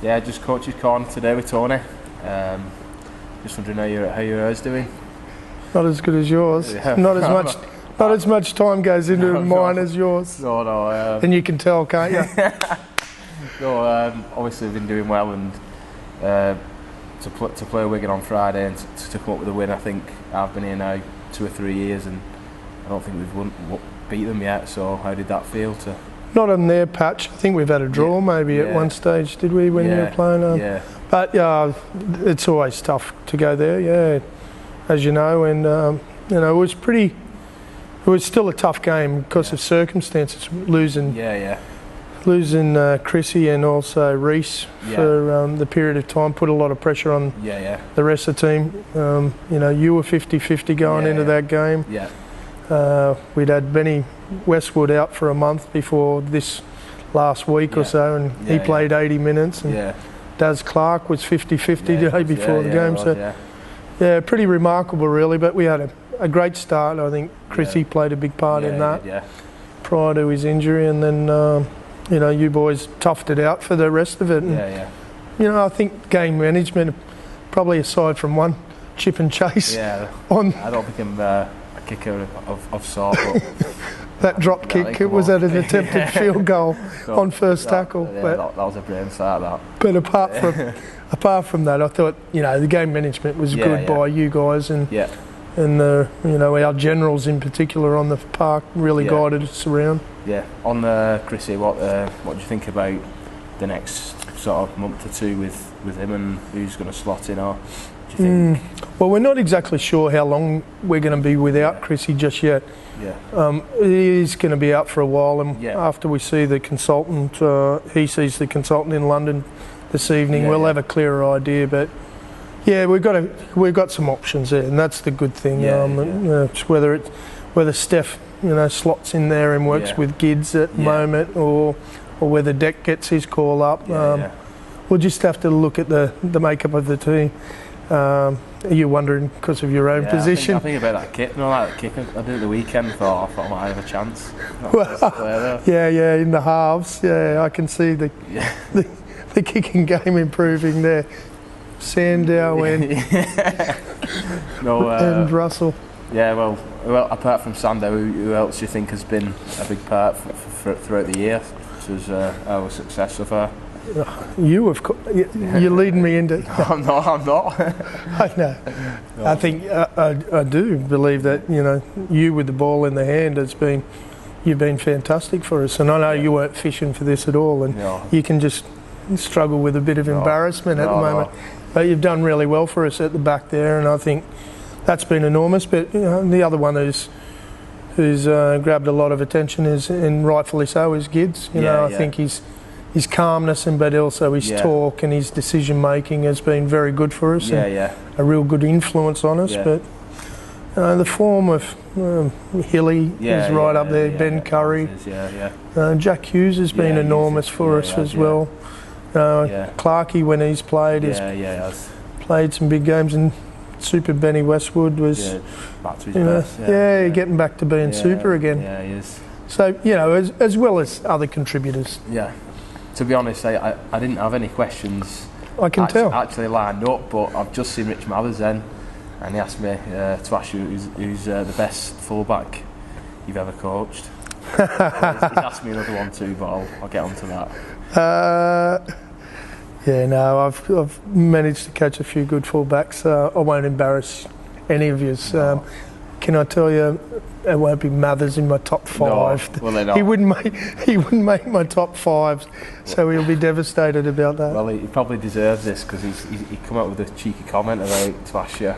Yeah, just coach's corner today with Tony. Just wondering how your hour's doing. Not as good as yours. Yeah. Not as much time goes into mine as yours. No. And you can tell, can't you? No, obviously we've been doing well, and to play Wigan on Friday and to come up with a win. I think I've been here now 2 or 3 years, and I don't think we've beat them yet. So how did that feel to? Not on their patch. I think we've had a draw maybe at one stage, did we, when you were playing? Yeah. But it's always tough to go there, as you know. And it was still a tough game because of circumstances, losing Chrissy and also Reece for the period of time put a lot of pressure on the rest of the team. You were 50-50 going into that game. We'd had Benny Westwood out for a month before this last week or so, and he played 80 minutes. And Daz Clark was 50-50 the day before the game. Pretty remarkable really, but we had a great start. I think Chrissy played a big part in that prior to his injury, and then you boys toughed it out for the rest of it. And, I think game management, probably aside from one chip and chase. I don't think I'm a kicker of sort. That drop kick, was at an attempted field goal on first tackle. That was a brain start, that. But apart from that, I thought the game management was good by you guys, and our generals in particular on the park really guided us around. Yeah. On Chrissy, what do you think about the next sort of month or two with him, and who's going to slot in, or do you think? Well, we're not exactly sure how long we're going to be without Chrissy just yet. He's going to be out for a while, and after we see the consultant, he sees the consultant in London this evening, we'll have a clearer idea. But we've got some options there, and that's the good thing. It's whether Steph slots in there and works with Gids at the moment, or whether Deck gets his call up. We'll just have to look at the makeup of the team. Are you wondering because of your own position? I think about that kick. That kick I did at the weekend. I thought I might have a chance. In the halves. I can see the kicking game improving there. Sandow and Russell. Yeah, well, apart from Sandow, who else do you think has been a big part throughout the year to our success so far? You're leading me into. I'm not. I know. No. I think I do believe that you with the ball in the hand you've been fantastic for us, and I know you weren't fishing for this at all, and you can just struggle with a bit of embarrassment at the moment. But you've done really well for us at the back there, and I think that's been enormous. But the other one who's grabbed a lot of attention and rightfully so, is Gids. I think his calmness but also his talk and his decision making has been very good for us. A real good influence on us. But the form of Hilly is right up there. Ben Curry, Jack Hughes has been enormous for us as well. Clarkey, when he's played, has played some big games, and Super Benny Westwood was back to his best. Getting back to being super again. Yeah, he is. So as well as other contributors. To be honest, I didn't have any questions. I can tell. Actually lined up, but I've just seen Rich Mathers then, and he asked me to ask you who's the best fullback you've ever coached. He's asked me another one too, but I'll get onto that. I've managed to catch a few good fullbacks. I won't embarrass any of you. Can I tell you, it won't be Mathers in my top 5. No, well, he wouldn't make my top 5, so he'll be devastated about that. Well, he probably deserves this because he come up with a cheeky comment about to ask you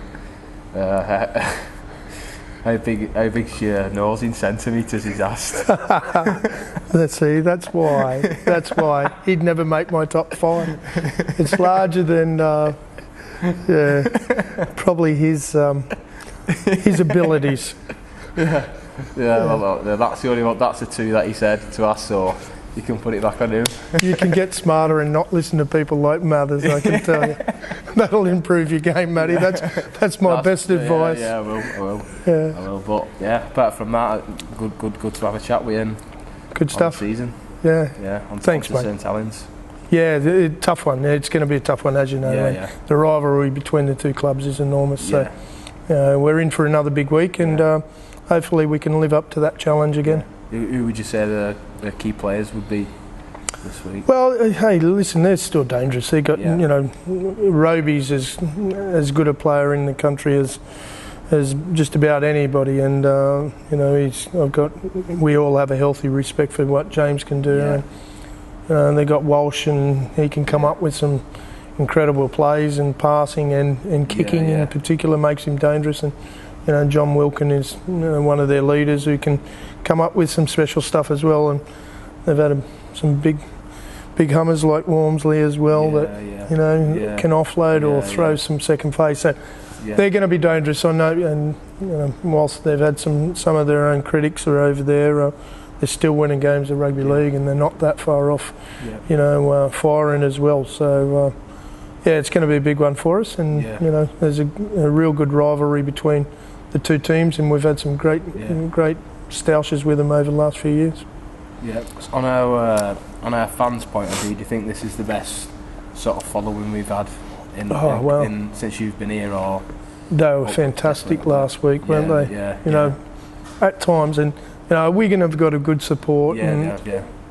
how big's your nose in centimetres, he's asked. That's why he'd never make my top 5. It's larger than probably his abilities. Well, that's the only one. That's the 2 that he said to us, so you can put it back on him. You can get smarter and not listen to people like Mathers, I can tell you. That'll improve your game, Matty. That's my best advice. I will. I will. But apart from that, good to have a chat with you. Good stuff. Season. Yeah. On Thanks, mate. St Helens. Yeah, tough one. It's going to be a tough one, as you know. Yeah. The rivalry between the two clubs is enormous. Yeah. So we're in for another big week, and hopefully we can live up to that challenge again. Yeah. Who would you say the key players would be this week? Well, hey, listen, they're still dangerous. They got, Roby's as good a player in the country as just about anybody, and we all have a healthy respect for what James can do. And they got Walsh, and he can come up with some incredible plays, and passing and kicking in particular makes him dangerous. And John Wilkin is one of their leaders who can come up with some special stuff as well. And they've had some big hummers like Wormsley as well that can offload or throw some second phase. So they're going to be dangerous, I know. And whilst they've had some of their own critics are over there, they're still winning games of rugby league, and they're not that far off. Firing as well. So it's going to be a big one for us. And there's a real good rivalry between the two teams, and we've had some great stoushes with them over the last few years. Yeah. On our fans' point of view, do you think this is the best sort of following we've had since you've been here? Or they were fantastic last week, weren't they? At times, and Wigan have got a good support.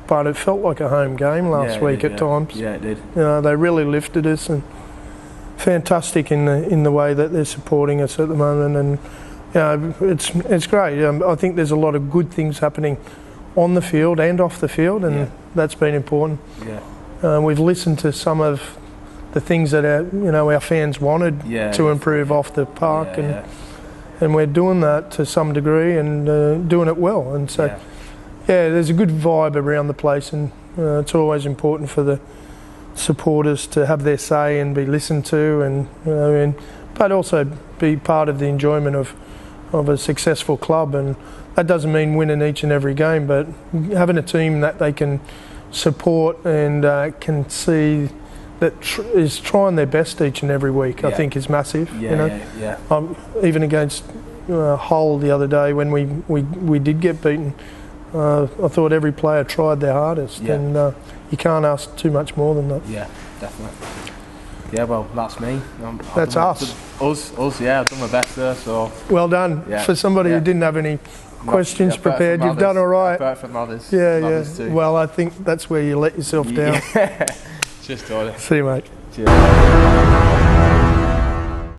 But it felt like a home game last week at times. Yeah, it did. They really lifted us, and fantastic in the way that they're supporting us at the moment. And it's great. I think there's a lot of good things happening on the field and off the field, and that's been important. We've listened to some of the things that our fans wanted to improve off the park, and we're doing that to some degree, and doing it well. And so, there's a good vibe around the place, and it's always important for the supporters to have their say and be listened to, and but also be part of the enjoyment of a successful club. And that doesn't mean winning each and every game, but having a team that they can support and can see that is trying their best each and every week, I think is massive. Even against Hull the other day when we did get beaten, I thought every player tried their hardest, and you can't ask too much more than that. Yeah, definitely. Yeah, well, that's me. That's us. Us, I've done my best there, so... Well done. For somebody who didn't have any questions prepared, you've done all right. Apart from others. Too. Well, I think that's where you let yourself down. Just on it. See you, mate. Cheers.